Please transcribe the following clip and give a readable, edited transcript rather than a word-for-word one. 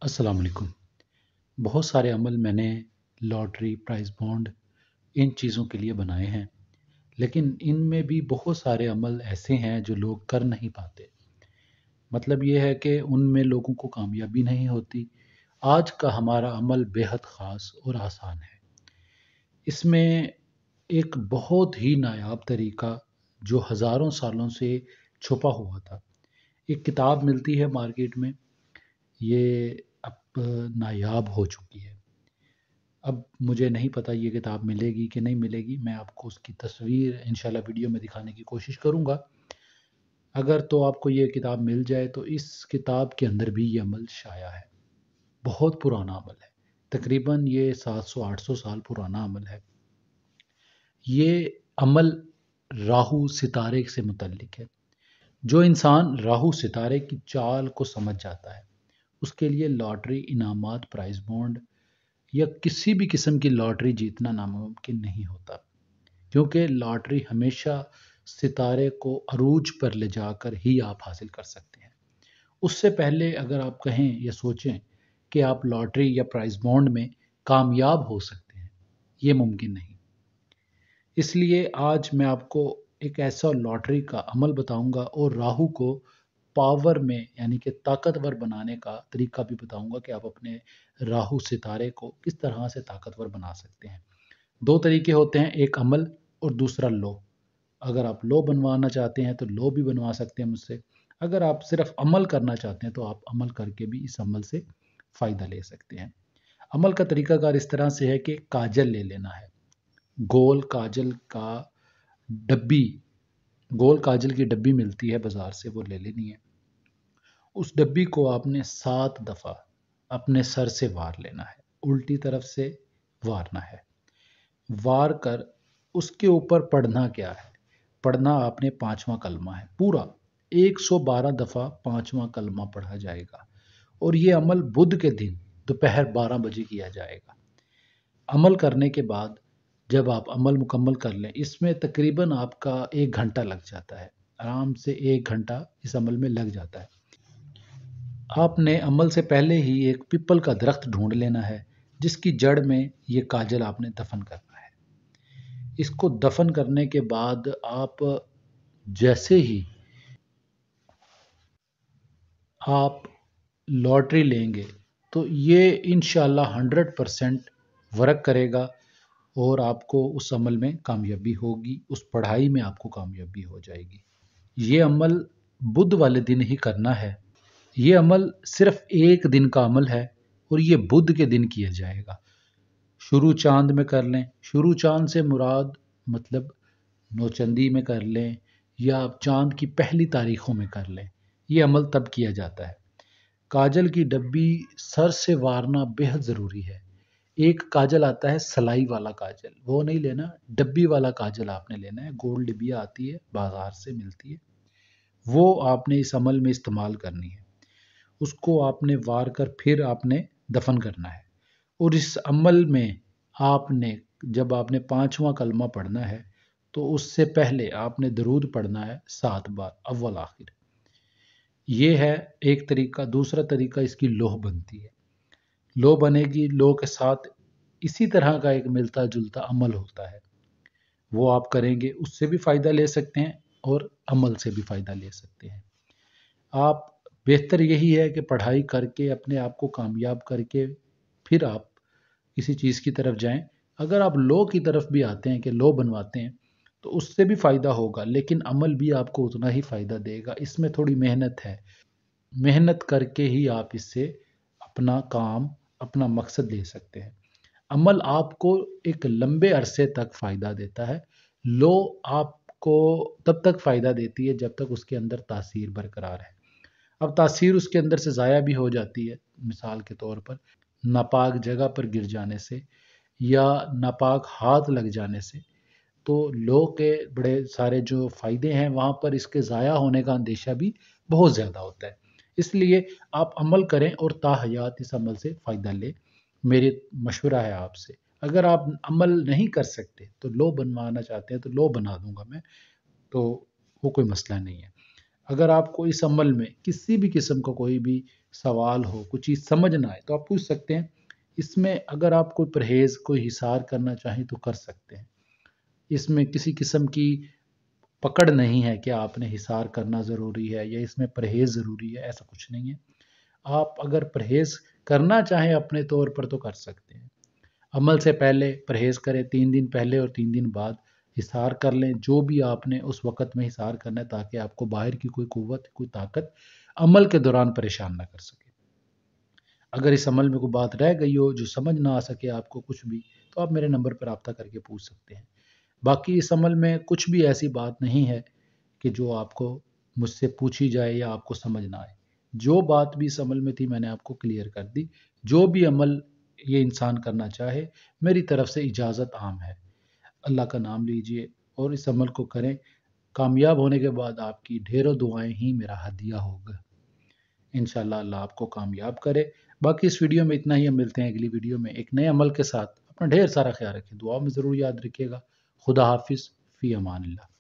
अस्सलाम वालेकुम। बहुत सारे अमल मैंने लॉटरी, प्राइज़ बॉन्ड इन चीज़ों के लिए बनाए हैं, लेकिन इनमें भी बहुत सारे अमल ऐसे हैं जो लोग कर नहीं पाते। मतलब ये है कि उनमें लोगों को कामयाबी नहीं होती। आज का हमारा अमल बेहद ख़ास और आसान है। इसमें एक बहुत ही नायाब तरीका जो हज़ारों सालों से छुपा हुआ था। एक किताब मिलती है मार्केट में, ये अब नायाब हो चुकी है। अब मुझे नहीं पता ये किताब मिलेगी कि नहीं मिलेगी। मैं आपको उसकी तस्वीर इंशाल्लाह वीडियो में दिखाने की कोशिश करूँगा। अगर तो आपको ये किताब मिल जाए तो इस किताब के अंदर भी ये अमल शाया है। बहुत पुराना अमल है। तकरीबन ये 700-800 साल पुराना अमल है। ये अमल राहु सितारे से मुतल्लिक है। जो इंसान राहु सितारे की चाल को समझ जाता है, उसके लिए लॉटरी, इनामात, प्राइज़ बॉन्ड या किसी भी किस्म की लॉटरी जीतना नामुमकिन नहीं होता। क्योंकि लॉटरी हमेशा सितारे को अरूज पर ले जाकर ही आप हासिल कर सकते हैं। उससे पहले अगर आप कहें या सोचें कि आप लॉटरी या प्राइज़ बॉन्ड में कामयाब हो सकते हैं, ये मुमकिन नहीं। इसलिए आज मैं आपको एक ऐसा लॉटरी का अमल बताऊंगा और राहु को पावर में यानी कि ताकतवर बनाने का तरीका भी बताऊंगा कि आप अपने राहु सितारे को किस तरह से ताकतवर बना सकते हैं। दो तरीके होते हैं, एक अमल और दूसरा लो। अगर आप लो बनवाना चाहते हैं तो लो भी बनवा सकते हैं मुझसे। अगर आप सिर्फ अमल करना चाहते हैं तो आप अमल करके भी इस अमल से फ़ायदा ले सकते हैं। अमल का तरीकाकार इस तरह से है कि काजल ले लेना है। गोल काजल का डब्बी गोल काजल की डब्बी मिलती है बाज़ार से, वो ले लेनी है। उस डब्बी को आपने 7 दफ़ा अपने सर से वार लेना है, उल्टी तरफ से वारना है। वार कर उसके ऊपर पढ़ना क्या है? पढ़ना आपने पाँचवा कलमा है पूरा। 112 दफ़ा पाँचवा कलमा पढ़ा जाएगा और ये अमल बुध के दिन दोपहर 12 बजे किया जाएगा। अमल करने के बाद जब आप अमल मुकम्मल कर लें, इसमें तकरीबन आपका 1 घंटा लग जाता है। आराम से 1 घंटा इस अमल में लग जाता है। आपने अमल से पहले ही एक पीपल का दरख्त ढूंढ लेना है, जिसकी जड़ में ये काजल आपने दफन करना है। इसको दफन करने के बाद आप जैसे ही आप लॉटरी लेंगे तो ये इंशाल्लाह 100% वर्क करेगा और आपको उस अमल में कामयाबी होगी, उस पढ़ाई में आपको कामयाबी हो जाएगी। ये अमल बुध वाले दिन ही करना है। ये अमल सिर्फ एक दिन का अमल है और ये बुध के दिन किया जाएगा। शुरू चांद में कर लें। शुरू चांद से मुराद मतलब नौचंदी में कर लें या आप चांद की पहली तारीखों में कर लें। ये अमल तब किया जाता है। काजल की डब्बी सर से वारना बेहद ज़रूरी है। एक काजल आता है सलाई वाला काजल, वो नहीं लेना, डब्बी वाला काजल आपने लेना है। गोल डिबिया आती है, बाज़ार से मिलती है, वो आपने इस अमल में इस्तेमाल करनी है। उसको आपने वार कर फिर आपने दफन करना है और इस अमल में आपने जब आपने पाँचवा कलमा पढ़ना है तो उससे पहले आपने दरूद पढ़ना है 7 बार अव्वल आखिर। ये है एक तरीका। दूसरा तरीका, इसकी लोह बनती है। लोह बनेगी, लोह के साथ इसी तरह का एक मिलता जुलता अमल होता है, वो आप करेंगे, उससे भी फ़ायदा ले सकते हैं और अमल से भी फ़ायदा ले सकते हैं। आप बेहतर यही है कि पढ़ाई करके अपने आप को कामयाब करके फिर आप किसी चीज़ की तरफ जाएं। अगर आप लो की तरफ भी आते हैं कि लो बनवाते हैं तो उससे भी फ़ायदा होगा, लेकिन अमल भी आपको उतना ही फ़ायदा देगा। इसमें थोड़ी मेहनत है। मेहनत करके ही आप इससे अपना काम, अपना मकसद ले सकते हैं। अमल आपको एक लंबे अरसे तक फ़ायदा देता है। लो आपको तब तक फ़ायदा देती है जब तक उसके अंदर तासीर बरकरार है। अब तासीर उसके अंदर से ज़ाया भी हो जाती है। मिसाल के तौर पर नापाक जगह पर गिर जाने से या नापाक हाथ लग जाने से, तो लो के बड़े सारे जो फ़ायदे हैं वहाँ पर इसके ज़ाया होने का अंदेशा भी बहुत ज़्यादा होता है। इसलिए आप अमल करें और ताहयात इस अमल से फ़ायदा लें। मेरी मशवरा है आपसे। अगर आप अमल नहीं कर सकते तो लो बनवाना चाहते हैं तो लो बना दूंगा मैं, तो वो कोई मसला नहीं है। अगर आपको इस अमल में किसी भी किस्म का कोई भी سوال ہو، کوئی چیز سمجھ نہ آئے تو آپ پوچھ سکتے ہیں۔ اس میں اگر آپ کوئی پرہیز، کوئی حصار کرنا چاہیں تو کر سکتے ہیں۔ اس میں کسی قسم کی پکڑ نہیں ہے کہ آپ نے حصار کرنا ضروری ہے یا اس میں پرہیز ضروری ہے، ایسا کچھ نہیں ہے۔ آپ اگر پرہیز کرنا چاہیں اپنے طور پر تو کر سکتے ہیں۔ عمل سے پہلے پرہیز کریں، 3 دن پہلے اور 3 دن بعد حصار کر لیں، جو بھی آپ نے اس وقت میں حصار کرنا ہے، تاکہ آپ کو باہر کی کوئی قوت، کوئی طاقت عمل کے دوران پریشان نہ کر سکے۔ اگر اس عمل میں کوئی بات رہ گئی ہو جو سمجھ نہ آ سکے آپ کو کچھ بھی، تو آپ میرے نمبر پر رابطہ کر کے پوچھ سکتے ہیں۔ باقی اس عمل میں کچھ بھی ایسی بات نہیں ہے کہ جو آپ کو مجھ سے پوچھی جائے یا آپ کو سمجھ نہ آئے۔ جو بات بھی اس عمل میں تھی میں نے آپ کو کلیئر کر دی۔ جو بھی عمل یہ انسان کرنا چاہے، میری طرف سے اجازت عام ہے۔ اللہ کا نام لیجئے اور اس عمل کو کریں۔ کامیاب ہونے کے بعد آپ کی ڈھیروں دعائیں ہی میرا ہدیہ ہوگا۔ انشاءاللہ اللہ آپ کو کامیاب کرے۔ باقی اس ویڈیو میں اتنا ہی، ہم ملتے ہیں اگلی ویڈیو میں ایک نئے عمل کے ساتھ۔ اپنا ڈھیر سارا خیال رکھیں، دعا میں ضرور یاد رکھیے گا۔ خدا حافظ، فی امان اللہ۔